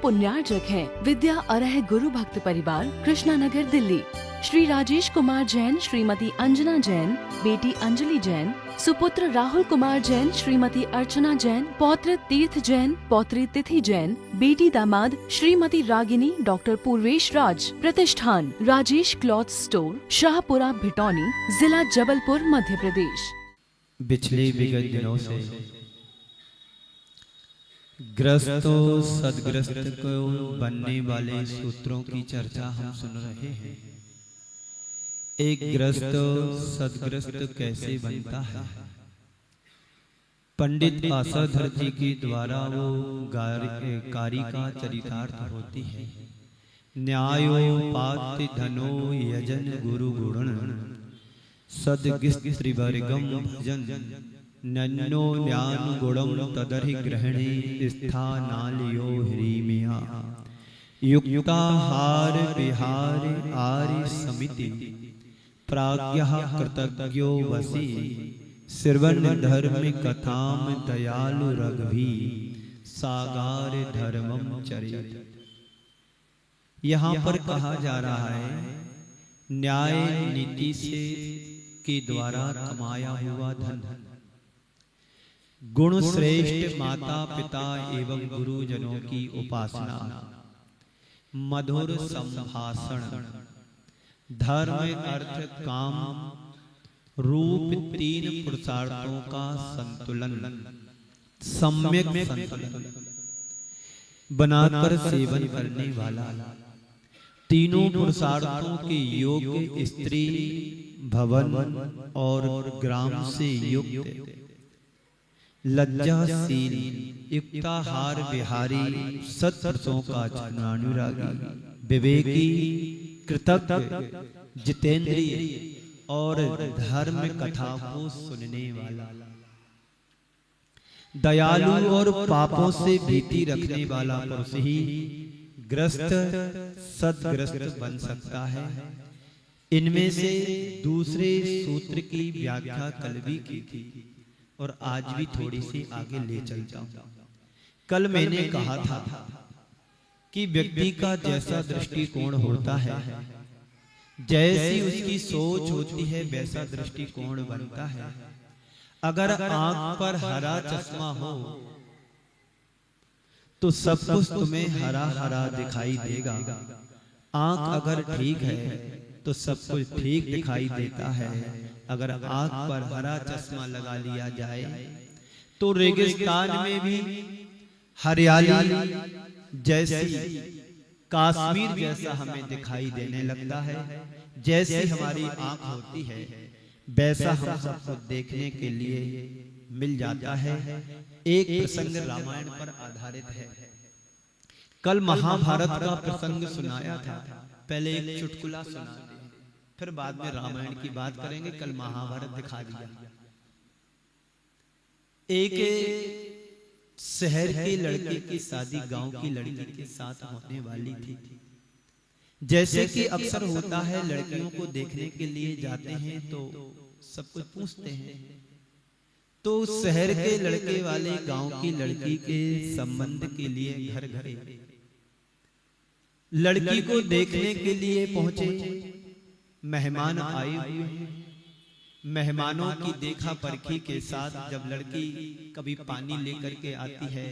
पुण्यार्जक हैं। विद्या अरह गुरु भक्त परिवार, कृष्णा नगर, दिल्ली। श्री राजेश कुमार जैन, श्रीमती अंजना जैन, बेटी अंजलि जैन, सुपुत्र राहुल कुमार जैन, श्रीमती अर्चना जैन, पौत्र तीर्थ जैन, पौत्री तिथि जैन, बेटी दामाद श्रीमती रागिनी, डॉक्टर पूर्वेश राज। प्रतिष्ठान राजेश क्लॉथ स्टोर, शाहपुरा, भिटौनी, जिला जबलपुर, मध्य प्रदेश। पिछले विगत दिनों से ग्रस्तों सदग्रस्त को बनने वाले सूत्रों की चर्चा हम सुन रहे हैं। एक ग्रस्त सदग्रस्त कैसे बनता है? पंडित आसाधर जी के द्वारा वो कारी का चरितार्थ होती है। न्यायोपात्य धनो यजन गुरु गुण सदगिस्त्रिवर्गम भजन नन्नो ज्ञान गुणम तदर्हि ग्रहणे स्थानालियो ह्रीमिया युक्ताहार विहार आर्य समिति प्राज्ञः कृतज्ञो वसी श्रवण धर्म कथाम दयालु रघुभी सागार धर्मम चरित। यहाँ पर कहा जा रहा है न्याय नीति से के द्वारा कमाया हुआ धन, गुण श्रेष्ठ माता पिता एवं गुरुजनों की उपासना, मधुर संभाषण, धर्म अर्थ काम रूप तीन पुरुषार्थों का संतुलन, सम्यक संतुलन बनाकर सेवन करने वाला, तीनों पुरुषार्थों के योग्य स्त्री, भवन और ग्राम से युक्त, लज्जाशील, युक्ताहार विहारी, सत्पुरुषों का अनुरागी, विवेकी, कृतज्ञ, जितेंद्रिय और धर्म कथा को सुनने वाला, दयालु और पापों से भीति रखने वाला पुरुष ही ग्रस्त सदग्रस्त बन सकता है। इनमें से दूसरे सूत्र की व्याख्या कल भी की थी और आज भी थोड़ी सी आगे ले चलता हूं। कल मैंने कहा था कि व्यक्ति का जैसा दृष्टिकोण होता है, जैसी उसकी सोच होती है, वैसा दृष्टिकोण बनता है। अगर आंख पर हरा चश्मा हो तो सब कुछ तुम्हें हरा हरा दिखाई देगा। आंख अगर ठीक है तो सब कुछ ठीक दिखाई देता है। अगर आंख पर हरा चश्मा लगा लिया जाए तो रेगिस्तान में भी हरियाली जैसी, कश्मीर जैसा हमें दिखाई देने लगता है। जैसी हमारी आंख होती है वैसा हम सबको देखने के लिए मिल जाता है। एक प्रसंग रामायण पर आधारित है। कल महाभारत का प्रसंग सुनाया था, पहले एक चुटकुला सुना दे, फिर बाद में रामायण की बात करेंगे। कल महाभारत दिखा दिया। एक शहर के लड़के की शादी गांव की लड़की के साथ होने वाली थी। जैसे कि अक्सर होता है, लड़कियों को देखने के लिए जाते हैं तो सब कुछ पूछते हैं। तो शहर के लड़के वाले गांव की लड़की के संबंध के लिए घर घर लड़की को देखने के लिए पहुंचे। मेहमान आए हुए हैं। मेहमानों की देखा परखी के साथ जब लड़की कभी पानी लेकर के आती है,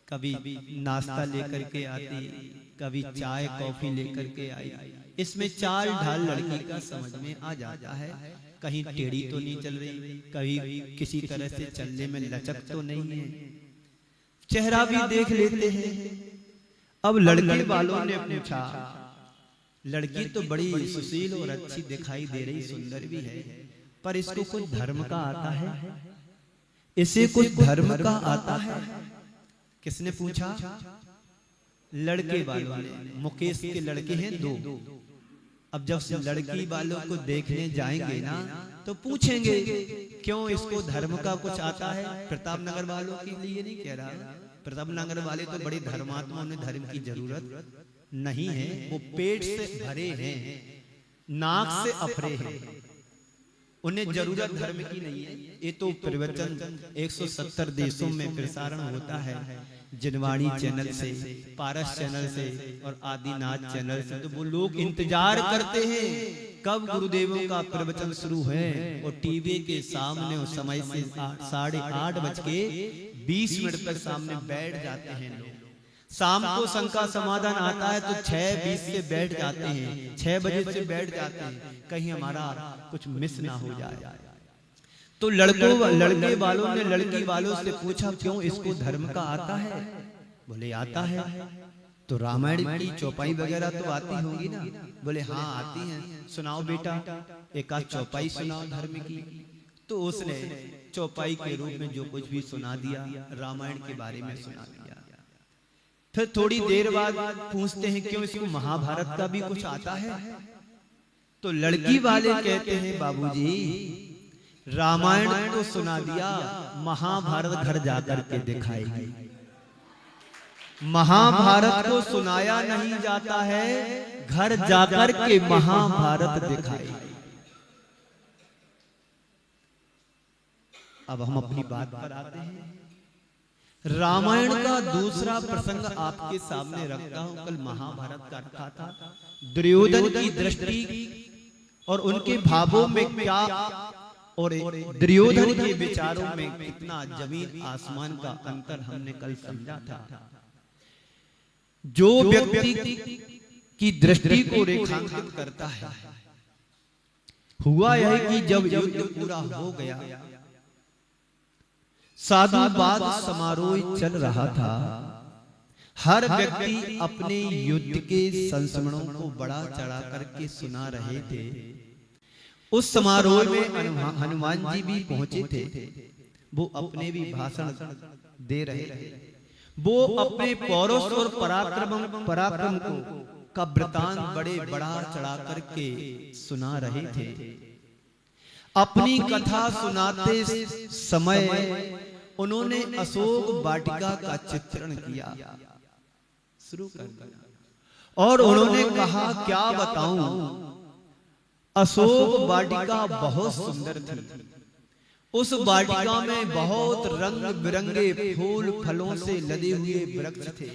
कभी नाश्ता लेकर के आती, कभी चाय कॉफी लेकर के आई, इसमें चाल ढाल लड़की का समझ में आ जाता है। कहीं टेढ़ी तो नहीं चल रही, कहीं किसी तरह से चलने में लचक तो नहीं है, चेहरा भी देख लेते हैं। अब लड़के वालों ने पूछा, लड़की तो बड़ी सुशील और अच्छी दिखाई दे रही, सुंदर भी है, पर इसको कुछ धर्म का आता है? इसे कुछ धर्म का आता है? किसने पूछा? लड़के वालों ने। मुकेश के लड़के हैं दो। अब जब लड़की वालों को देखने जाएंगे ना तो पूछेंगे क्यों इसको धर्म का कुछ आता है? प्रताप नगर वालों के लिए नहीं कह रहा, प्रताप नगर वाले तो बड़े धर्मात्मा, उन्हें धर्म की जरूरत नहीं है। वो पेट से भरे हैं, नाक से अफरे हैं, उन्हें जरूरत धर्म की नहीं है। ये तो प्रवचन 170 देशों में प्रसारण होता है, जिनवाणी चैनल से, पारस चैनल से और आदिनाथ चैनल से, तो वो लोग इंतजार करते हैं कब गुरुदेवों का प्रवचन शुरू है। और टीवी के सामने उस समय से 8:30 पर सामने बैठ जाते हैं लोग। शाम को शंका समाधान आता है तो 6:20 से बैठ जाते हैं, 6 बजे से बैठ जाते हैं, कहीं हमारा कुछ मिस ना हो जाए। तो लड़के वालों ने लड़की वालों से पूछा, क्यों इसको धर्म का आता है? बोले आता है। तो रामायण की चौपाई वगैरह तो आती होंगी ना? बोले हाँ आती हैं। सुनाओ बेटा, एक आध चौपाई सुनाओ धर्म की। तो उसने चौपाई के रूप में जो कुछ भी सुना दिया, रामायण के बारे में सुना दिया। फिर थोड़ी देर बाद पूछते हैं, क्यों इसको महाभारत का भी कुछ आता है? तो लड़की वाले कहते हैं, बाबूजी रामायण तो सुना दिया, महाभारत घर जाकर के दिखाएगी। महाभारत को सुनाया नहीं जाता है, घर जाकर के महाभारत दिखाएगी। अब हम अपनी बात पर आते हैं। रामायण का दूसरा प्रसंग आपके सामने रखता हूं। कल महाभारत का रखा था, दुर्योधन की दृष्टि और उनके भावों में क्या, और दुर्योधन के विचारों में कितना जमीन आसमान का अंतर हमने कल समझा था। जो व्यक्ति की दृष्टि को रेखांकित करता है, हुआ यह कि जब युद्ध पूरा हो गया, साधुवाद समारोह चल रहा था, हर व्यक्ति अपने युद्ध के संस्मरणों को बड़ा चढ़ा करके सुना रहे थे। उस समारोह में हनुमान जी भी पहुंचे थे। वो अपने भी भाषण दे रहे थे। वो अपने पौरुष और पराक्रम को का वृतांत बड़े बड़ा चढ़ा करके सुना रहे थे। अपनी कथा सुनाते समय उन्होंने अशोक वाटिका का चित्रण किया, शुरू कर दिया, और उन्होंने कहा, क्या बताऊं, अशोक वाटिका बहुत सुंदर थी। उस वाटिका में बहुत रंग बिरंगे फूल फलों से लदे हुए वृक्ष थे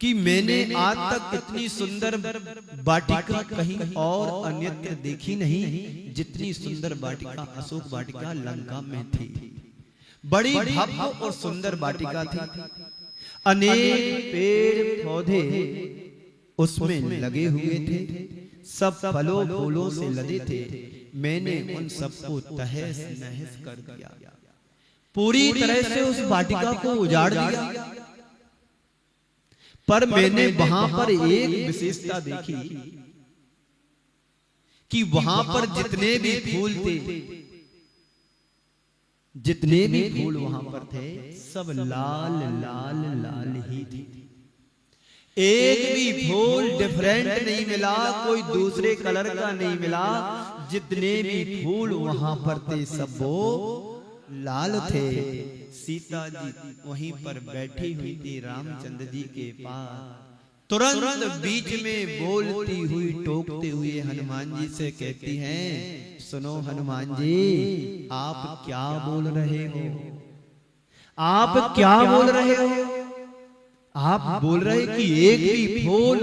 कि मैंने आज तक इतनी सुंदर वाटिका कहीं और अन्यत्र देखी नहीं, जितनी सुंदर वाटिका अशोक वाटिका लंका में थी। बड़ी भव्य और सुंदर वाटिका थी। अनेक पेड़ पौधे उसमें लगे हुए थे, सब फलों फूलों से लदे थे। मैंने उन सबको तहस नहस कर दिया, पूरी तरह से उस वाटिका को उजाड़ दिया। पर मैंने वहां पर एक विशेषता देखी कि वहां पर जितने भी फूल थे, जितने भी फूल वहां पर थे, सब लाल लाल लाल ही थे। एक भी फूल डिफरेंट नहीं मिला, कोई दूसरे कलर का नहीं मिला। जितने भी फूल वहां पर थे सब वो लाल थे। सीता जी वहीं पर बैठी हुई थी रामचंद्र जी के पास। तुरंत बीच में बोलती हुई टोकते हुए हनुमान जी से कहती हैं, सुनो हनुमान जी, आप क्या बोल रहे हो? आप क्या बोल रहे हो? आप बोल रहे कि एक भी फूल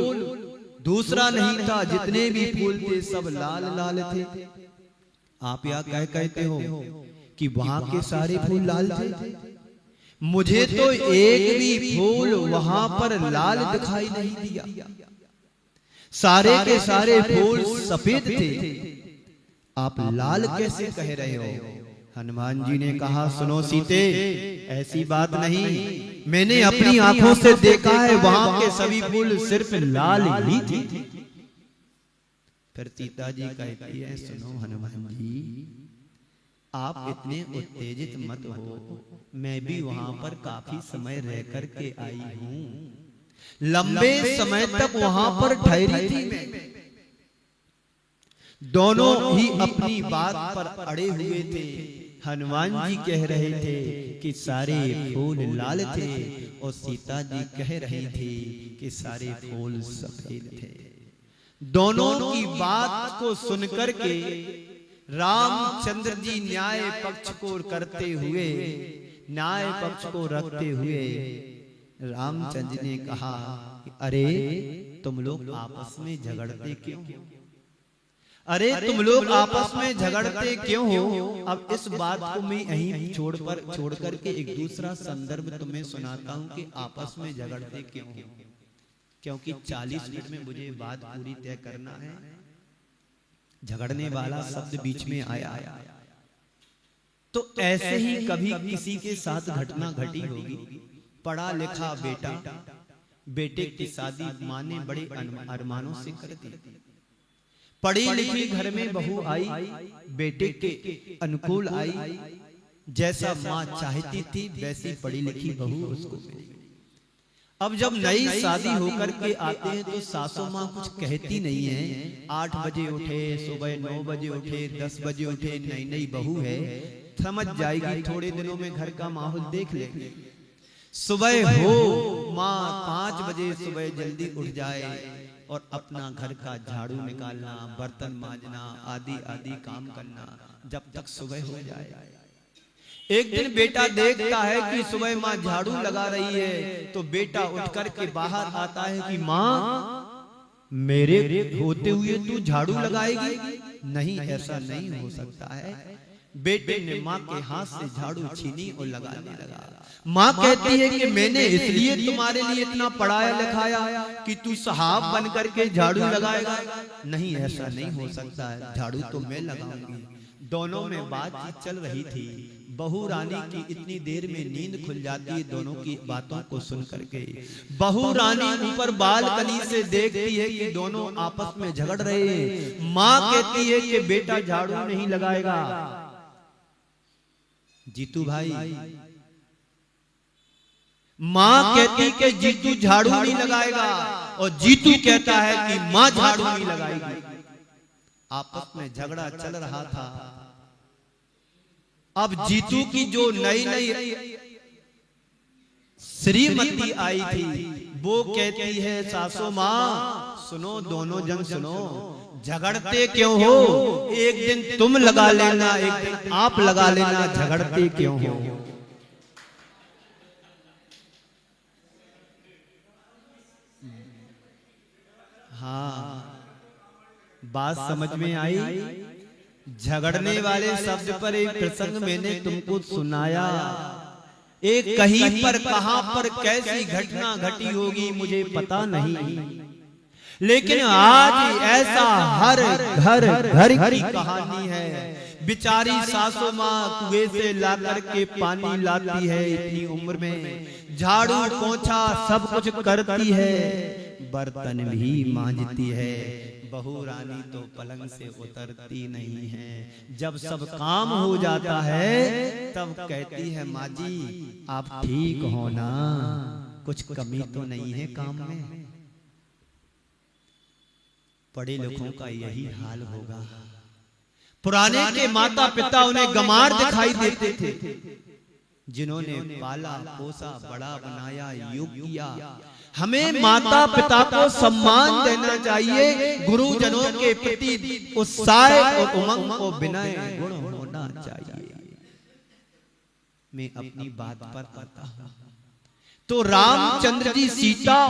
दूसरा नहीं था, जितने भी फूल थे सब लाल लाल थे। आप या क्या कहते हो कि वहां के सारे फूल लाल थे? मुझे तो एक भी फूल वहां पर लाल दिखाई नहीं दिया, सारे के सारे फूल सफेद थे। आप लाल कैसे कह रहे हो? हनुमान जी ने कहा, सुनो सीते, ऐसी बात नहीं, मैंने अपनी आंखों से देखा है, वहां के सभी फूल सिर्फ लाल ही थे। फिर सीता जी कहती है, सुनो हनुमान जी, आप इतने उत्तेजित मत हो, मैं भी वहां पर काफी समय रह करके आई हूं, लंबे समय तक वहां पर ठहरी थी मैं। दोनों ही अपनी बात पर अड़े हुए थे। हनुमान जी कह रहे थे कि सारे फूल लाल थे, और सीता जी कह रही थी कि सारे फूल सफेद थे। दोनों की बात को सुनकर के रामचंद्र जी न्याय पक्ष को करते हुए न्याय पक्ष को रखते हुए रामचंद्र ने कहा कि अरे तुम लोग आपस में झगड़ते क्यों हो? अरे तुम लोग आपस में झगड़ते क्यों हो? अब इस बात को मैं यहीं छोड़ करके एक दूसरा संदर्भ तुम्हें सुनाता हूं कि आपस में झगड़ते क्यों हो। क्योंकि 40 मिनट में मुझे बात पूरी तय करना है। झगड़ने वाला शब्द बीच में आया तो ऐसे ही कभी किसी के साथ घटना घटी होगी। पढ़ा लिखा बेटा, बेटे की शादी माँ ने बड़े अरमानों से कर दी। पढ़ी लिखी घर में बहू आई, बेटे के अनुकूल आई। जैसा माँ चाहती थी वैसी पढ़ी लिखी बहू उसको मिली। अब जब नई शादी होकर के आते हैं तो सासू माँ कुछ कहती नहीं है। 8 बजे उठे, सुबह 9 बजे उठे, 10 बजे उठे, नई नई बहू है, समझ जाएगी थोड़े दिनों में घर का माहौल देख लेंगे। सुबह हो माँ 5 बजे सुबह जल्दी उठ जाए और अपना घर का झाड़ू निकालना, बर्तन मांजना आदि आदि काम करना जब तक सुबह हो जाए। एक दिन बेटा देखता है कि सुबह माँ झाड़ू लगा रही है तो बेटा उठकर के बाहर आता है कि माँ मेरे होते हुए तू झाड़ू लगाएगी? नहीं, ऐसा नहीं हो सकता है। बेटे ने माँ के हाथ से झाड़ू छीनी और लगाने लगा। माँ कहती है कि मैंने इसलिए तुम्हारे लिए इतना पढ़ाया लिखाया कि तू साहब बन करके झाड़ू लगाएगा? नहीं, ऐसा नहीं हो सकता है, झाड़ू तो मैं लगाऊंगी। दोनों में बातचीत चल रही थी। बहू रानी की इतनी देर में नींद खुल जाती है दोनों की बातों को सुन करके। बहू रानी ऊपर बालकनी से देखती है कि दोनों आपस में झगड़ रहे हैं। माँ कहती है कि बेटा झाड़ू नहीं लगाएगा। जीतू भाई, माँ कहती कि जीतू झाड़ू नहीं लगाएगा और जीतू कहता है कि माँ झाड़ू नहीं लगाएगी। आपस में झगड़ा चल रहा था। अब जीतू की जो नई नई श्रीमती आई थी वो कहती है सासू माँ सुनो, दोनों जन सुनो, झगड़ते क्यों हो? एक दिन तुम लगा लेना, एक दिन आप लगा लेना, झगड़ते क्यों हो? हाँ, बात समझ में आई। झगड़ने वाले शब्द पर एक प्रसंग मैंने तुमको सुनाया। एक कहीं पर कहां पर कैसी घटना घटी होगी मुझे पता नहीं, लेकिन आज ऐसा हर घर की कहानी है। बिचारी सासू माँ कुएं से ला करके पानी लाती है, इतनी उम्र में झाड़ू पोंछा सब कुछ करती है, बर्तन भी मांजती है। बहू रानी तो पलंग से उतरती नहीं है। जब सब काम हो जाता है तब कहती है माँ जी आप ठीक हो ना, कुछ कमी तो नहीं है काम में। पढ़े लिखों का यही हाल होगा। पुराने के माता पिता उन्हें गंवार दिखाई देते थे, जिन्होंने पाला पोसा बड़ा बनाया युग किया। हमें माता पिता को सम्मान देना चाहिए, गुरुजनों के प्रति उत्साह और उमंग को विनय गुण होना चाहिए। मैं अपनी बात पर आता हूं तो रामचंद्र जी सीता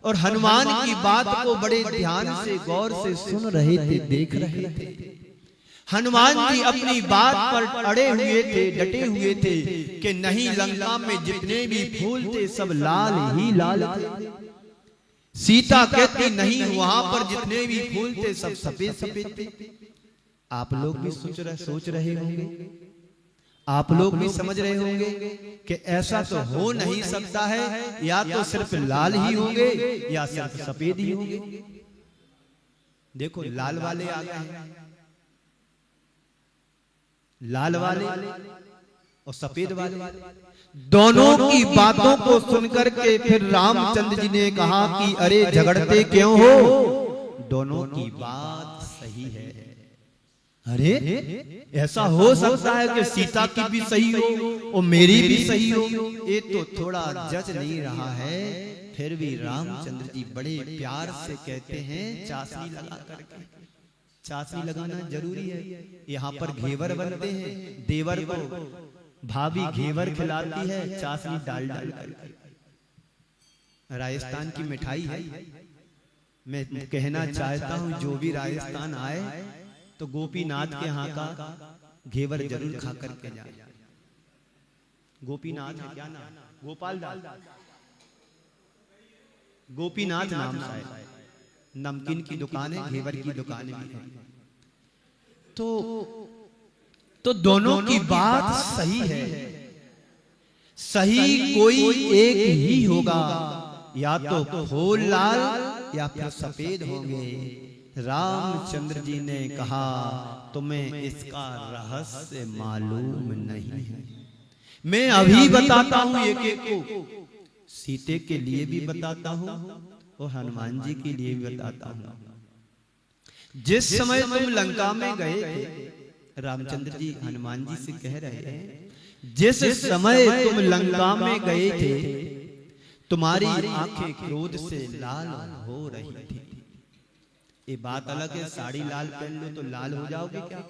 और हनुमान की बात को बड़े ध्यान से गौर से सुन रहे थे, देख रहे थे। हनुमान जी अपनी बात पर अड़े हुए थे, डटे हुए थे कि नहीं, लंका में जितने भी फूल थे सब लाल ही लाल थे। सीता कहती नहीं, वहां पर जितने भी फूल थे सब सफेद सफेद थे। आप लोग भी सोच रहे होंगे, आप लोग भी समझ रहे होंगे कि ऐसा तो हो नहीं सकता है, या तो सिर्फ लाल ही होंगे या सिर्फ सफेद ही होंगे। देखो लाल वाले आ गए, लाल वाले और सफेद वाले, दोनों की बातों को सुनकर के फिर रामचंद्र जी ने कहा कि अरे झगड़ते क्यों हो? दोनों की बात सही है। अरे ऐसा हो सकता है कि सीता की भी सही हो और मेरी भी सही हो? ये तो थोड़ा जज नहीं रहा है। फिर भी रामचंद्र जी बड़े प्यार से कहते हैं चाशनी लगा करके, चाशनी लगाना जरूरी है। यहाँ पर घेवर बनते हैं, देवर को भाभी घेवर खिलाती है चाशनी डाल डाल कर। राजस्थान की मिठाई है। मैं कहना चाहता हूं जो भी राजस्थान आए तो गोपीनाथ के यहाँ का घेवर जरूर खा करके जाए। गोपीनाथ है क्या नाम? गोपाल दास, गोपीनाथ नाम से है। नमकीन की दुकान है, घेवर की दुकान भी है। तो दोनों की बात सही है। सही कोई एक ही होगा, या तो फूल लाल या फिर सफेद होंगे। रामचंद्र जी ने कहा तुम्हें इसका रहस्य मालूम नहीं है। मैं अभी बताता हूं एक एक को, सीते के लिए भी बताता हूं और हनुमान जी के लिए भी बताता हूं। जिस समय तुम लंका में गए थे, रामचंद्र जी हनुमान जी से कह रहे हैं जिस समय तुम लंका में गए थे तुम्हारी आंखें क्रोध से लाल हो रही थी। ये बात अलग है, साड़ी लाल पहन लो तो लाल हो जाओगे क्या?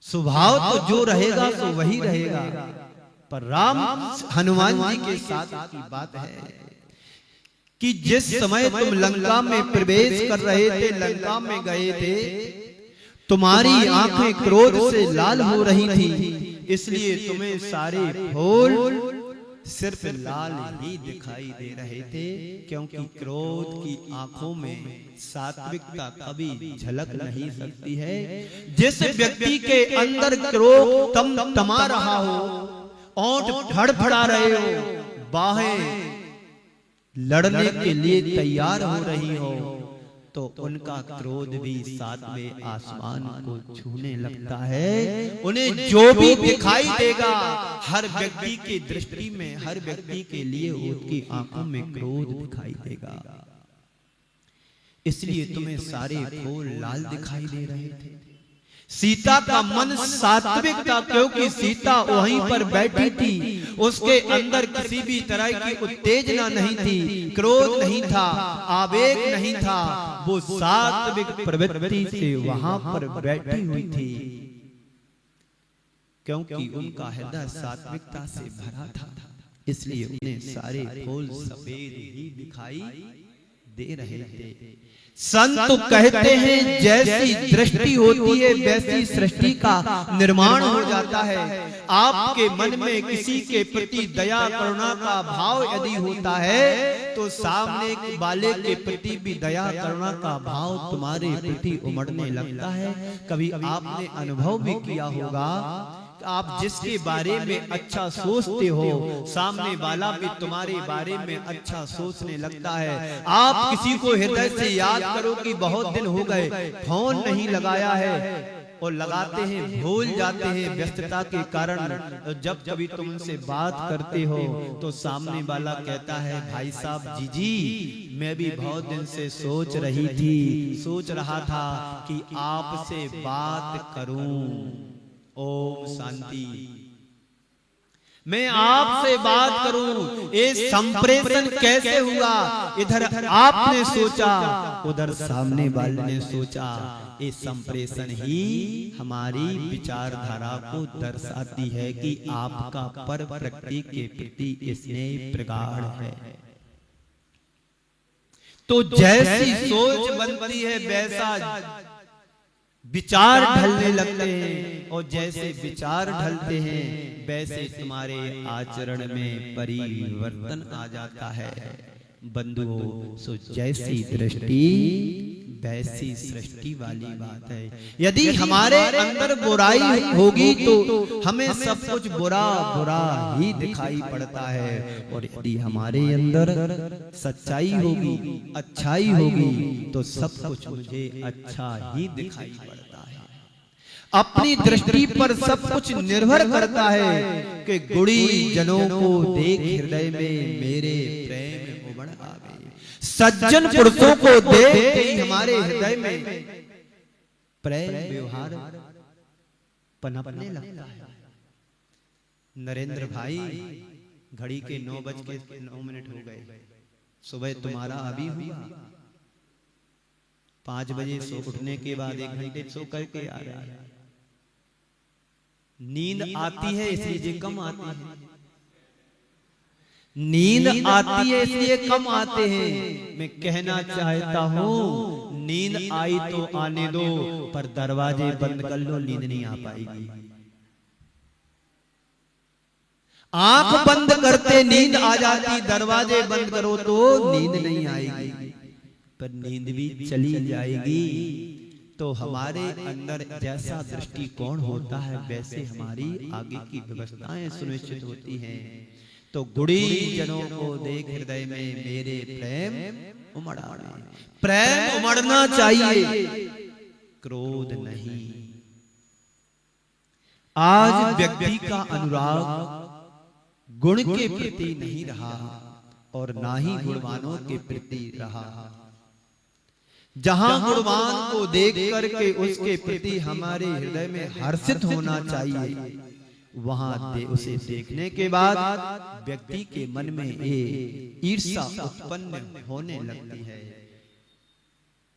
स्वभाव तो जो रहेगा तो वही रहेगा। पर राम हनुमान जी के साथ की बात है कि जिस समय तुम लंका में प्रवेश कर रहे थे, लंका में गए थे, तुम्हारी आंखें क्रोध से लाल हो रही थी, इसलिए तुम्हें सारे फूल सिर्फ लाल ही दिखाई दे रहे थे, क्योंकि क्रोध की आंखों में सात्विकता कभी झलक नहीं सकती है। जिस व्यक्ति के अंदर क्रोध तमा रहा हो, ओंठ फड़फड़ा रहे हो, बाहें लड़ने के लिए तैयार हो रही हो, तो उनका क्रोध भी सातवें आसमान को छूने लगता है। उन्हें जो भी दिखाई देगा, हर व्यक्ति की दृष्टि में, हर व्यक्ति के लिए उनकी आंखों में क्रोध दिखाई देगा। इसलिए तुम्हें सारे फूल लाल दिखाई दे रहे थे। सीता का मन सात्विक था, क्योंकि सीता वहीं पर बैठी थी, उसके अंदर किसी भी तरह की उत्तेजना नहीं थी, क्रोध नहीं था, आवेग नहीं था। वो सात्विक प्रवृत्ति से वहां पर बैठी हुई थी, क्योंकि उनका हृदय सात्विकता से भरा था। इसलिए उन्हें सारे फूल सफेद ही दिखाई दे रहे थे। संत कहते हैं जैसी दृष्टि होती है वैसी सृष्टि का निर्माण हो जाता है। आपके मन में किसी के प्रति दया करुणा का भाव यदि होता है, तो सामने वाले के प्रति भी दया करुणा का भाव तुम्हारे प्रति उमड़ने लगता है। कभी आपने अनुभव भी किया होगा, आप जिसके बारे में अच्छा सोचते हो, सामने वाला भी तुम्हारे बारे में अच्छा सोचने लगता है। आप किसी को हृदय से याद करो कि बहुत दिन हो गए फोन नहीं लगाया है, और लगाते हैं भूल जाते हैं व्यस्तता के कारण। जब कभी तुम उनसे बात करते हो तो सामने वाला कहता है भाई साहब जी मैं भी बहुत दिन से सोच रहा था कि आपसे बात करूं। ओम शांति। मैं आपसे बात करूं, ये संप्रेषण कैसे हुआ? इधर आपने सोचा, उधर सामने वाले ने सोचा। ये संप्रेषण ही हमारी विचारधारा को दर्शाती है कि आपका पर प्रकृति के प्रति स्नेह प्रगाढ़ है। तो जैसी सोच बनती है वैसा विचार ढलने लगते हैं, और जैसे विचार ढलते हैं वैसे तुम्हारे आचरण में परिवर्तन आ जाता है। बंधुओं, सो जैसी दृष्टि वैसी सृष्टि वाली बात है। यदि हमारे अंदर बुराई होगी तो हमें सब कुछ बुरा बुरा ही दिखाई पड़ता है, और यदि हमारे अंदर सच्चाई होगी, अच्छाई होगी, तो सब कुछ मुझे अच्छा ही दिखाई पड़ता है। अपनी दृष्टि पर सब कुछ निर्भर करता है कि गुणी जनों को देख हृदय में मेरे प्रेम उमड़ आवे। सज्जन पुरुषों को देख ही हमारे हृदय में प्रेम व्यवहार पनपने लगता है। नरेंद्र भाई, घड़ी के 9:09 हो गए। सुबह तुम्हारा अभी हुआ, 5 बजे सो उठने के बाद 1 घंटे सो करके आ रहा है। नींद आती है इसलिए जे कम आती है, नींद आती है इसलिए कम आते हैं। मैं कहना चाहता हूं नींद आई तो आने दो, पर दरवाजे बंद कर लो, नींद नहीं आ पाएगी। आंख बंद करते नींद आ जाती, दरवाजे बंद करो तो नींद नहीं आएगी, पर नींद भी चली जाएगी। तो हमारे अंदर जैसा दृष्टिकोण होता है वैसे हमारी आगे की व्यवस्थाएं सुनिश्चित होती हैं। तो गुड़ी जनों को देख हृदय में मेरे प्रेम उमड़ा, प्रेम उमड़ना चाहिए, क्रोध नहीं। आज व्यक्ति का अनुराग गुण के प्रति नहीं रहा और ना ही गुणवानों के प्रति रहा। जहां गुणवान को देख करके उसके प्रति हमारे हृदय में हर्षित होना चाहिए, वहां उसे देखने के बाद व्यक्ति के मन में ईर्ष्या उत्पन्न होने लगती है।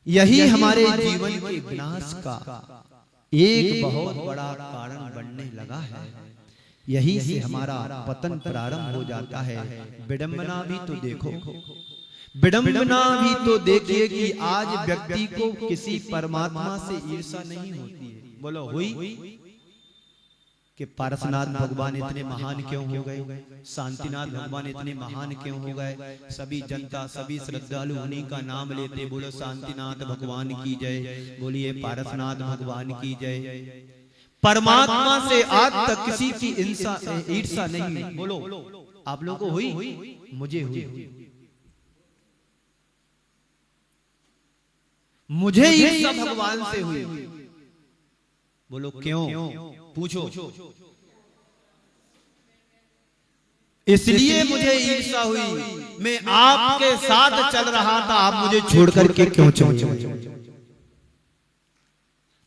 यही हमारे जीवन के विनाश का एक बहुत बड़ा कारण बनने लगा है। यही से हमारा पतन प्रारंभ हो जाता है। विडंबना भी तो देखो, विडंबना भी तो देखिए कि आज व्यक्ति को किसी परमात्मा से ईर्ष्या नहीं होती है। बोलो हुई कि पारसनाथ भगवान इतने महान क्यों हो गए, शांतिनाथ भगवान इतने महान क्यों हो गए। सभी जनता, सभी श्रद्धालु उन्हीं का नाम लेते, बोलो शांतिनाथ भगवान की जय, बोलिए पारसनाथ भगवान की जय। परमात्मा से आज तक किसी की ईर्ष्या नहीं। बोलो आप लोगों को हुई? मुझे हुई। मुझे ईर्ष्या भगवान से हुई। बोलो क्यों? पूछो। इसलिए मुझे ईर्ष्या हुई, मैं आपके साथ चल रहा था, आप मुझे छोड़ करके क्यों चले?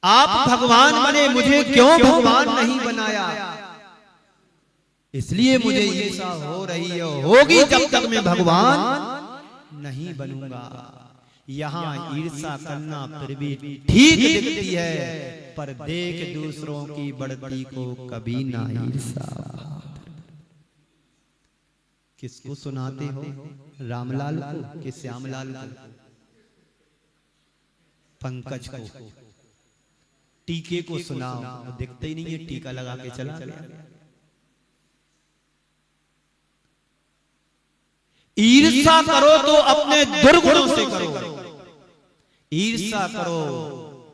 आप भगवान बने, मुझे क्यों भगवान नहीं बनाया? इसलिए मुझे ईर्ष्या हो रही है, होगी जब तक मैं भगवान नहीं बनूंगा। यहाँ ईर्ष्या करना फिर भी ठीक दिखती है, पर देख दूसरों की बढ़ती को कभी ना ईर्ष्या। किसको सुनाते हो? रामलाल को कि श्यामलाल को? पंकज को? टीके को सुनाओ, दिखते ही नहीं है, टीका लगा के चला गया। ईर्ष्या करो तो अपने दुर्गुणों से करो, ईर्ष्या करो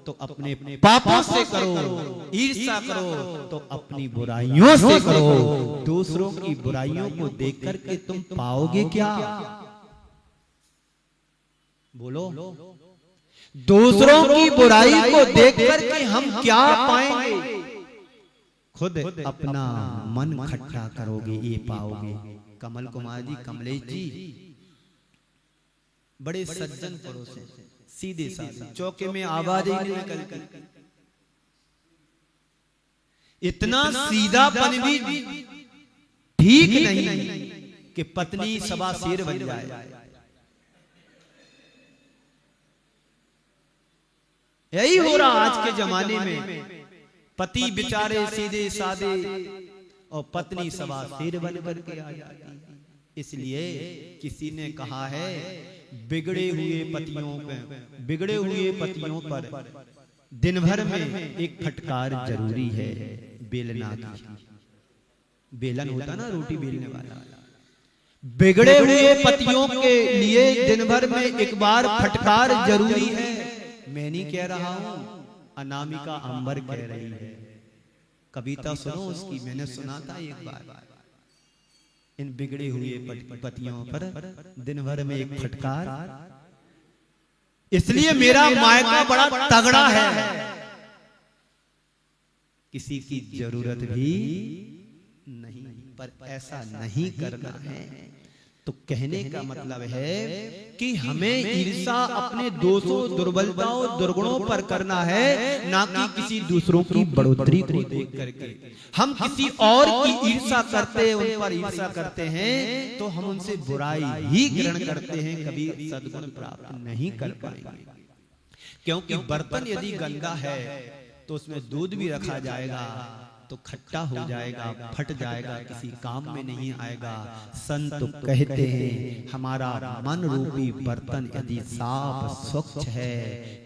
तो अपने पापों से करो, ईर्ष्या करो तो अपनी बुराइयों से करो। दूसरों की बुराइयों को देख करके तुम पाओगे क्या? बोलो, दूसरों की बुराई को देख करके हम क्या पाएंगे? खुद अपना मन खट्टा करोगे, ये पाओगे। कमल कुमार जी, कमलेश जी बड़े सज्जन पुरुष हैं, सीधे साधे, चौके में आवाज ही नहीं निकलती। इतना सीधापन भी ठीक नहीं कि पत्नी सवा शेर बन जाए। यही हो रहा आज के जमाने में, पति बेचारे सीधे साधे और पत्नी सवा शेर बन करके आ जाती। इसलिए किसी ने कहा है, बिगड़े हुए पतियों पर दिन भर में एक फटकार जरूरी है, बेलना की। बेलन होता ना, रोटी बेलने वाला। बिगड़े हुए पतियों के लिए दिन भर में एक बार फटकार जरूरी है। मैं नहीं कह रहा हूं, अनामिका अंबर कह रही है। कविता सुनो उसकी, मैंने सुना था एक बार। इन बिगड़े हुए पतियों पर दिन भर में एक फटकार, इसलिए मेरा मायका बड़ा तगड़ा है, किसी की जरूरत भी नहीं, पर ऐसा नहीं करना है। तो कहने का मतलब है कि हमें ईर्ष्या अपने दोषों, दुर्बलताओं, दुर्गुणों पर करना है, ना कि किसी दूसरों की बढ़ोतरी को देख करके। हम किसी और की ईर्ष्या करते हैं, उन पर ईर्ष्या करते हैं, तो हम उनसे बुराई ही ग्रहण करते हैं, कभी सद्गुण प्राप्त नहीं कर पाएंगे। क्योंकि बर्तन यदि गंदा है तो उसमें दूध भी रखा जाएगा, तो खट्टा हो जाएगा, फट जाएगा, किसी काम में नहीं आएगा। संत तो कहते हैं हमारा मन रूपी बर्तन यदि साफ स्वच्छ है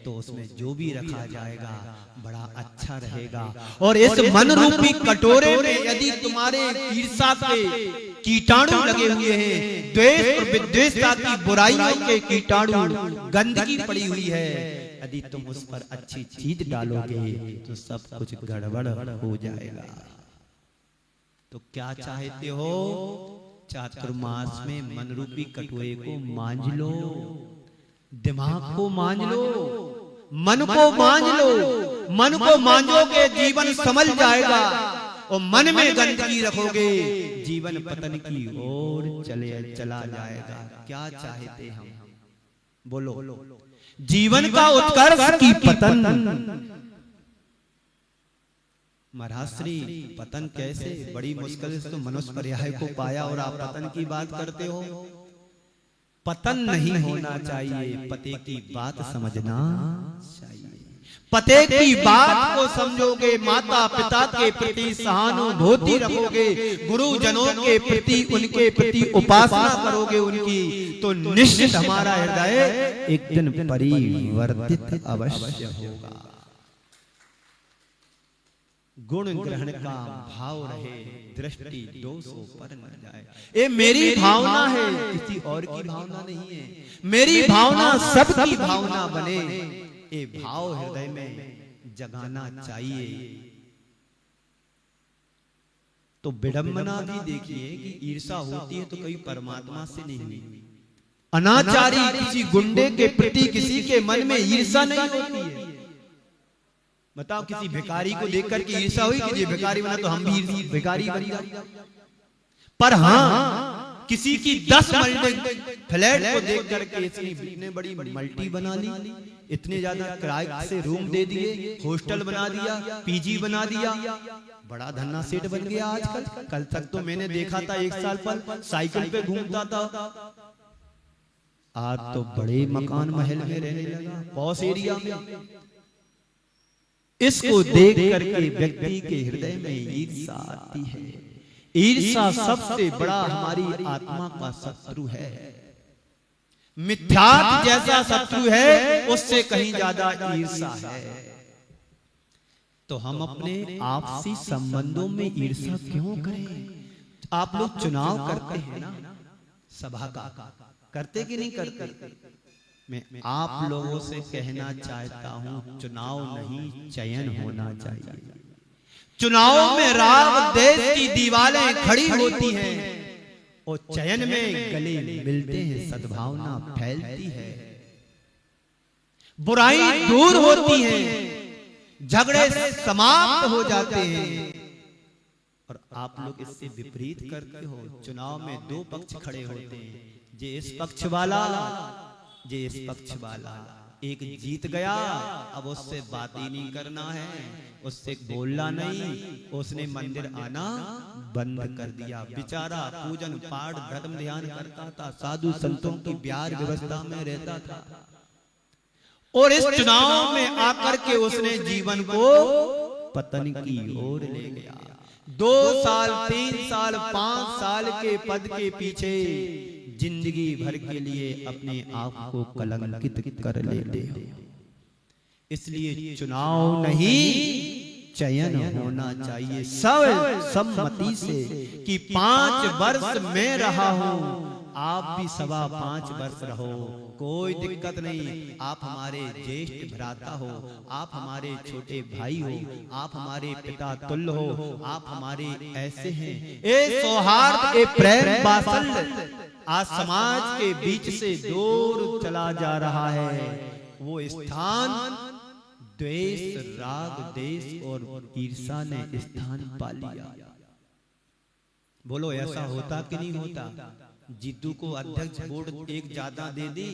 तो उसमें जो भी रखा जाएगा बड़ा अच्छा रहेगा। और इस मन रूपी कटोरे में यदि तुम्हारे ईर्ष्या के कीटाणु लगे हुए हैं, द्वेष और विद्वेषता की बुराइयों के कीटाणु, गंदगी पड़ी हुई है, यदि तुम उस पर अच्छी चीज डालोगे तो सब कुछ गड़बड़ हो जाएगा। तो क्या चाहते हो? चातुर्मास में मन रूपी कटोरे को मांझ लो, दिमाग को मांझ लो, मन को मांझ लो। मन को मांझोगे जीवन संभल जाएगा, और मन में गंदगी रखोगे जीवन पतन की ओर चला जाएगा। क्या चाहते हम? बोलो। जीवन का उत्कर्ष की पतन। महाराष्ट्री पतन कैसे? बड़ी मुश्किल से तो मनुष्य पर्याय को पाया और आप पतन की बात करते हो। पतन नहीं होना चाहिए, पते की बात समझना चाहिए। पते की बात को समझोगे, माता पिता के प्रति सहानुभूति रखोगे, गुरुजनों के प्रति, उनके प्रति उपासना करोगे उनकी, तो निश्चित हमारा हृदय एक दिन परिवर्तित अवश्य होगा। गुण ग्रहण का भाव रहे, दृष्टि दोषों पर न जाए। ये मेरी भावना है, किसी और की भावना नहीं है। मेरी भावना सबकी भावना बने, ये भाव हृदय में जगाना चाहिए। तो विडंबना भी देखिए कि ईर्ष्या होती है तो कभी परमात्मा से नहीं हुई। अनाचारी किसी गुंडे के प्रति किसी के मन में ईर्ष्या नहीं होती है। बताओ, किसी भिखारी को देख करके ईर्ष्या हुई कि ये भिखारी बना तो हम भी भिखारी बन जाए? पर हाँ, किसी की 10 मल्टी फ्लैट को देख करके इतनी बड़ी मल्टी बना ली, इतने ज्यादा किराए से रूम दे दिए, हॉस्टल बना दिया, पीजी बना दिया, बड़ा धन्ना सेठ बन गया आजकल। कल तक तो मैंने देखा था 1 साल पर साइकिल पे घूमता था, आज तो बड़े मकान महल में रहने लगा, पॉश एरिया में। इसको देख करके व्यक्ति के हृदय में ईर्ष्या आती है। ईर्ष्या सबसे बड़ा हमारी आत्मा का शत्रु है। मिथ्यात्व जैसा शत्रु है, उससे कहीं ज्यादा ईर्ष्या है। तो हम अपने आपसी संबंधों में ईर्ष्या क्यों करें? आप लोग चुनाव करते हैं ना, सभा का करते कि नहीं करते? मैं आप लोगों से कहना चाहता हूं, चुनाव नहीं चयन होना चाहिए। चुनाव में राग देश की दीवारें खड़ी होती हैं और चयन में गले मिलते हैं, सद्भावना फैलती है, बुराई दूर होती है, झगड़े समाप्त हो जाते हैं। और आप लोग इससे विपरीत करते हो। चुनाव में 2 पक्ष खड़े होते हैं, जे इस पक्ष वाला, जे इस पक्ष वाला। एक जीत गया, अब उससे बात ही नहीं करना है, उससे बोलना नहीं, उसने मंदिर आना बंद कर दिया। बेचारा पूजन पाठ धर्म ध्यान करता था, साधु संतों की प्यार व्यवस्था में रहता था, और इस चुनाव में आकर के उसने जीवन को पतन की ओर ले गया। 2 साल 3 साल 5 साल के पद के पीछे जिंदगी भर के लिए अपने आप को कलंकित कर लेते हो। इसलिए चुनाव नहीं चयन होना चाहिए, सम्मति से कि 5 वर्ष मैं रहा हूं, आप भी 5.25 वर्ष रहो, कोई दिक्कत नहीं। आप हमारे ज्येष्ठ भ्राता हो, आप हमारे छोटे भाई हो, आप हमारे पिता तुल्य हो, आप हमारे ऐसे हैं। ए सौहार्द, ए प्रेम वात्सल्य आज समाज के बीच से दूर चला जा रहा है। वो स्थान द्वेष, राग, देश और ईर्ष्या ने स्थान पा लिया। बोलो, ऐसा होता कि नहीं होता? जीतू को अध्यक्ष बोर्ड 1 ज्यादा दे दी,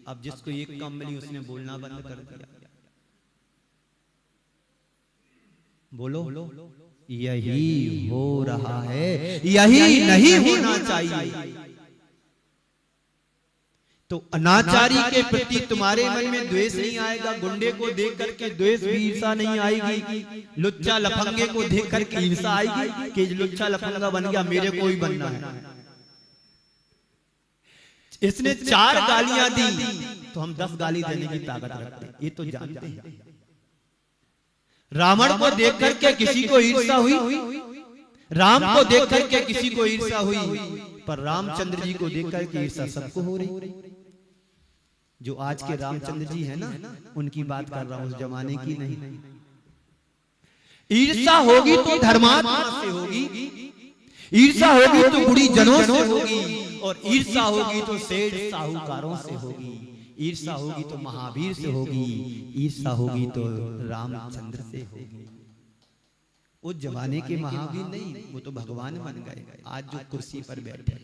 अब जिसको 1 कम मिली उसने बोलना बंद कर दिया। बोलो, यही हो रहा है, यही नहीं होना चाहिए। तो अनाचारी के प्रति तुम्हारे मन में द्वेष नहीं आएगा, गुंडे को देख करके द्वेष भी ईर्षा नहीं आएगी, लुच्चा लफंगे को देख करके ईर्षा आएगी कि लुच्चा लफंगा बन गया, मेरे को ही बनना है। इसने 4 गालियां दी तो हम 10 गाली देने की ताकत रखते हैं, ये तो जानते हैं। रावण को देख करके किसी को ईर्षा हुई, राम को देख करके किसी को ईर्षा हुई, पर रामचंद्र जी को देख करके ईर्षा सबको हो रही। जो आज के रामचंद्र जी है ना, उनकी बात कर रहा हूं, उस जमाने की नहीं। ईर्षा होगी तो धर्मात्मा से होगी, ईर्षा होगी तो बुरी जनों से होगी, और ईर्षा होगी तो सेठ साहूकारों से होगी, ईर्षा होगी तो महावीर से होगी, ईर्षा होगी तो रामचंद्र से होगी। उस जमाने के महावीर नहीं, वो तो भगवान बन गए। आज जो कुर्सी पर बैठे,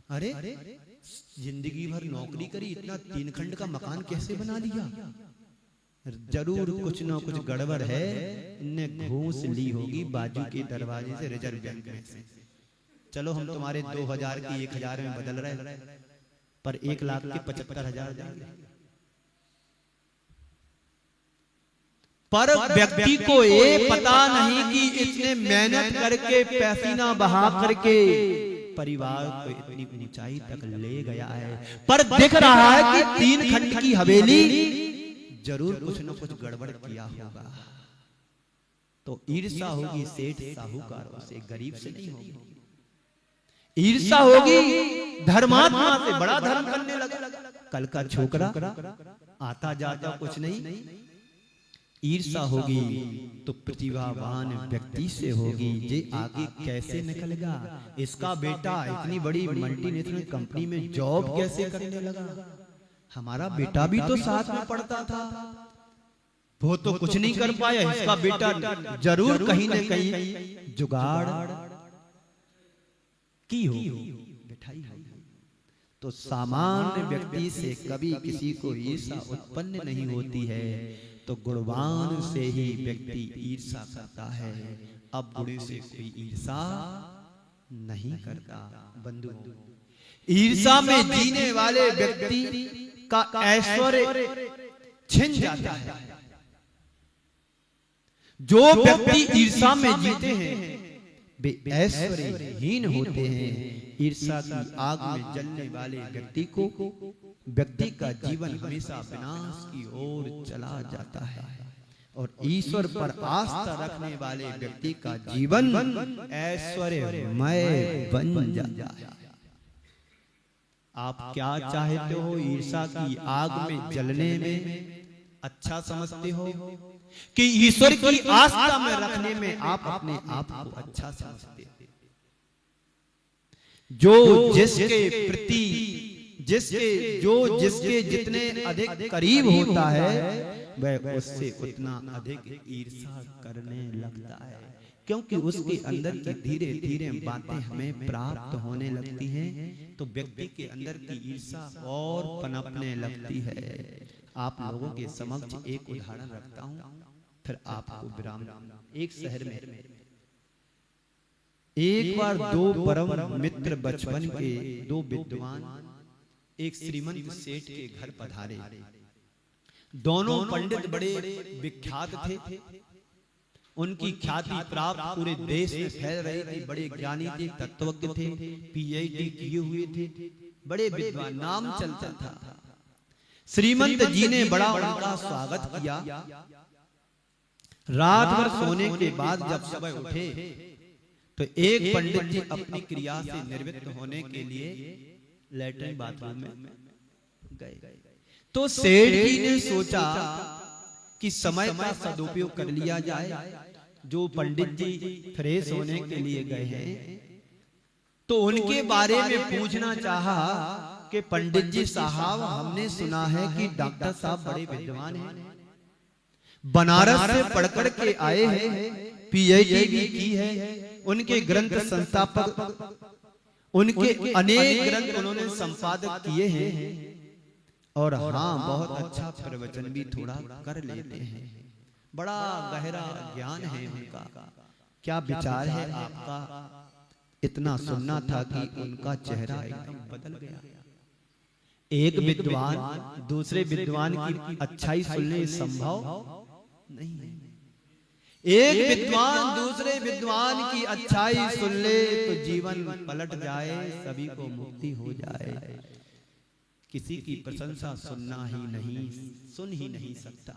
अरे जिंदगी भर नौकरी करी, इतना 3 खंड का मकान कैसे बना लिया? जरूर कुछ ना कुछ गड़बड़ है, इनने घूस ली होगी बाजू के दरवाजे से, रिजर्व बैंक में से। चलो हम तुम्हारे 2000 की 1000 में बदल रहे, पर 1 लाख के 75,000 देंगे। पर व्यक्ति को ये पता नहीं कि इसने मेहनत करके पसीना बहा करके परिवार को इतनी ऊंचाई तक ले गया है, पर दिख रहा है कि 3 खंड की हवेली, जरूर कुछ न कुछ गड़बड़ किया होगा। तो ईर्षा होगी सेठ साहूकारों से, गरीब से नहीं होगी। ईर्षा होगी धर्मात्मा से, बड़ा धर्म करने लगा, कल का छोकरा आता जाता कुछ नहीं। ईर्षा होगी तो प्रतिभावान व्यक्ति से होगी, जे आगे कैसे निकलेगा, इसका बेटा इतनी बड़ी मल्टीनेशनल कंपनी में जॉब कैसे करने लगा, हमारा बेटा भी तो साथ में पढ़ता था, वो तो कुछ नहीं कर पाया, इसका बेटा जरूर कहीं न कहीं जुगाड़ की हो बिठाई हो। तो सामान्य व्यक्ति से कभी किसी को ईर्षा उत्पन्न नहीं होती है, तो गुणवान से ही व्यक्ति ईर्षा करता है। अब गुण से कोई ईर्षा नहीं करता। बंधु, ईर्षा में जीने वाले व्यक्ति का ऐश्वर्य छिन जाता है। जो व्यक्ति ईर्षा में जीते हैं वे ऐश्वर्यहीन होते हैं। ईर्षा की आग में जलने वाले व्यक्ति का जीवन हमेशा विनाश की ओर चला जाता है, और ईश्वर पर आस्था रखने वाले व्यक्ति का जीवन ऐश्वर्यमय बन जाता है। आप क्या चाहते हो? ईर्षा की आग में जलने में अच्छा समझते हो कि ईश्वर की आस्था में रखने में आप अपने आप को अच्छा समझते हो? जो जिसके प्रति जिसके जितने अधिक करीब होता है वह उससे उतना अधिक ईर्षा करने लगता है, क्योंकि उसके अंदर की धीरे धीरे बातें हमें प्राप्त होने लगती हैं, तो व्यक्ति के अंदर की ईर्षा और पनपने लगती है। आप लोगों के समक्ष एक उदाहरण रखता हूं, फिर आपको विराम। एक शहर में एक बार 2 परम मित्र बचपन के 2 विद्वान एक श्रीमंत सेठ के घर पधारे। दोनों पंडित बड़े विख्यात थे, उनकी ख्याति प्राप्त पूरे देश में फैल रही थी। बड़े ज्ञानी थे, तत्वज्ञ थे, पीएचडी किए हुए थे, बड़े विद्वान, नाम चलता था। श्रीमंत जी ने बड़ा उनका स्वागत किया। रात भर सोने के बाद जब सुबह उठे तो एक पंडित जी अपनी क्रिया से निवृत्त होने के लिए लैट्रिन बाथरूम में गए। तो सेठ जी ने सोचा कि समय का सदुपयोग कर लिया जाए। जो पंडित जी फ्रेश होने के लिए गए हैं तो उनके बारे में पूछना चाहा कि पंडित जी साहब, हमने सुना है कि डॉक्टर साहब बड़े विद्वान हैं, बनारस से पढ़कर के आए हैं, पीएचडी भी की है, उनके ग्रंथ संस्थापक, उनके अनेक ग्रंथ उन्होंने संपादक किए हैं, और हाँ बहुत अच्छा प्रवचन भी थोड़ा कर लेते हैं, बड़ा गहरा ज्ञान है उनका। क्या विचार है आपका? इतना सुनना था कि उनका चेहरा एकदम बदल गया। एक विद्वान दूसरे विद्वान की अच्छाई सुनने संभव नहीं है। एक विद्वान दूसरे विद्वान की अच्छाई सुन ले तो जीवन पलट जाए, सभी को मुक्ति हो जाए। किसी की प्रशंसा सुनना ही नहीं, सुन ही नहीं सकता।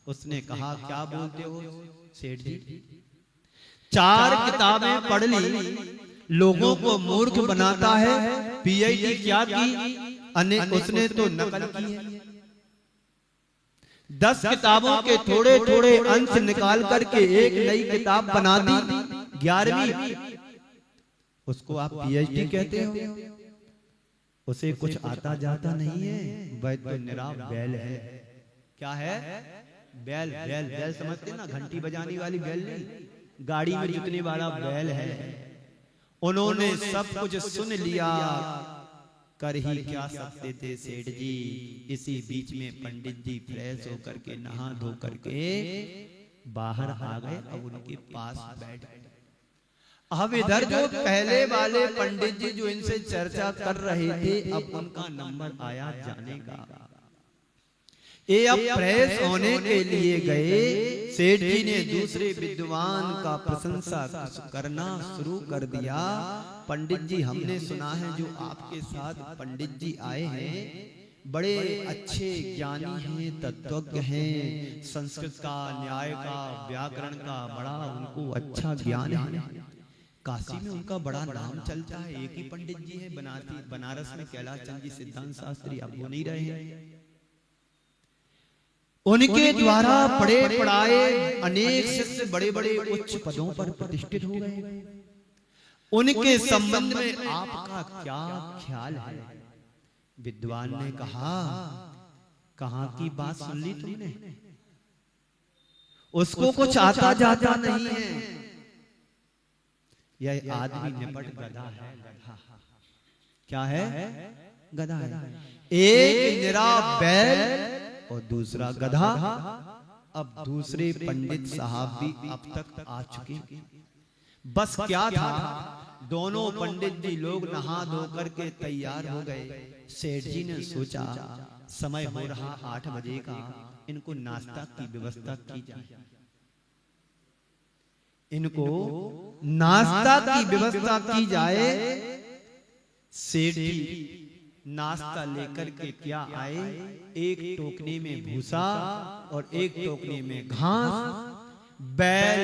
उसने कहा, क्या बोलते हो सेठ जी? 4 किताबें पढ़ ली, लोगों को मूर्ख बनाता है। पीएचडी क्या की? उसने तो नकल की है। 10 किताबों के थोड़े थोड़े अंश निकाल करके एक नई किताब बना दी, 11वीं। उसको आप पीएचडी कहते हो? उसे कुछ आता जाता नहीं है, वह तो निरा बैल है। क्या है? बैल। बैल बैल समझते ना, घंटी बजाने वाली बैल नहीं, गाड़ी में जुतने वाला बैल है। उन्होंने सब कुछ सुन लिया, कर ही क्या सकते थे सेठ जी। इसी बीच में पंडित जी फ्रेश होकर के नहा धो करके बाहर आ गए। अब उनके पास बैठ गए। अब इधर जो पहले वाले पंडित जी जो इनसे चर्चा कर रहे थे, अब उनका नंबर आया जाने का। ये अब फ्रेश होने के लिए गए। सेठ जी ने दूसरे विद्वान का प्रशंसा करना शुरू कर दिया। पंडित जी, हमने सुना है जो आपके साथ पंडित जी आए हैं, बड़े अच्छे ज्ञानी हैं, तत्वज्ञ हैं, संस्कृत का, न्याय का, व्याकरण का बड़ा उनको अच्छा ज्ञान है। काशी में उनका बड़ा नाम चलता है। एक ही पंडित जी है, बनारस में कैलाश चंद जी सिद्धांत शास्त्री, अब वो नहीं रहे हैं। उनके द्वारा पढ़े पढ़ाए अनेक शिष्य बड़े बड़े उच्च पदों पर प्रतिष्ठित हो गए। उनके संबंध में आपका क्या ख्याल है? विद्वान ने कहा, कहां की बात सुन ली तुमने? उसको कुछ आता जाता नहीं है। यह आदमी निपट गधा है। क्या है? गधा है। एक निरा बैल और दूसरा गधा। अब दूसरे पंडित साहब भी अब तक आ चुके। बस क्या था, दोनों पंडित जी लोग नहा धो करके तैयार हो गए। सेठ जी ने सोचा, समय हो रहा 8 बजे का, इनको नाश्ता की व्यवस्था की जाए। इनको नाश्ता की व्यवस्था की जाए। सेठ जी नाश्ता लेकर के क्या आए? एक टोकरी में भूसा और एक टोकरी में घास। बैल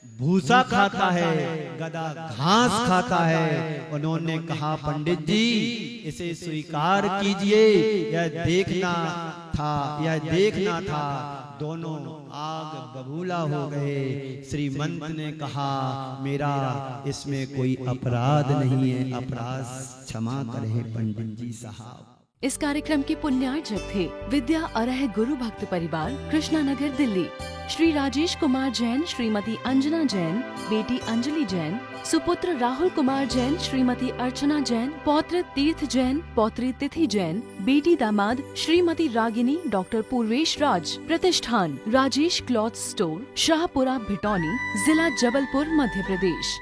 भूसा खाता है, गधा घास खाता है। उन्होंने कहा, पंडित जी इसे स्वीकार कीजिए, यह देखना था। दोनों आग बबूला हो गए। श्रीमंत ने कहा, मेरा इसमें कोई अपराध नहीं है, अपराध क्षमा करें पंडित जी साहब। इस कार्यक्रम के पुण्यार्चक थे विद्या अरह गुरु भक्त परिवार, कृष्णानगर, दिल्ली। श्री राजेश कुमार जैन, श्रीमती अंजना जैन, बेटी अंजलि जैन, सुपुत्र राहुल कुमार जैन, श्रीमती अर्चना जैन, पौत्र तीर्थ जैन, पौत्री तिथि जैन, बेटी दामाद श्रीमती रागिनी, डॉक्टर पूर्वेश राज। प्रतिष्ठान राजेश क्लॉथ स्टोर, शाहपुरा, भिटौनी, जिला जबलपुर, मध्य प्रदेश।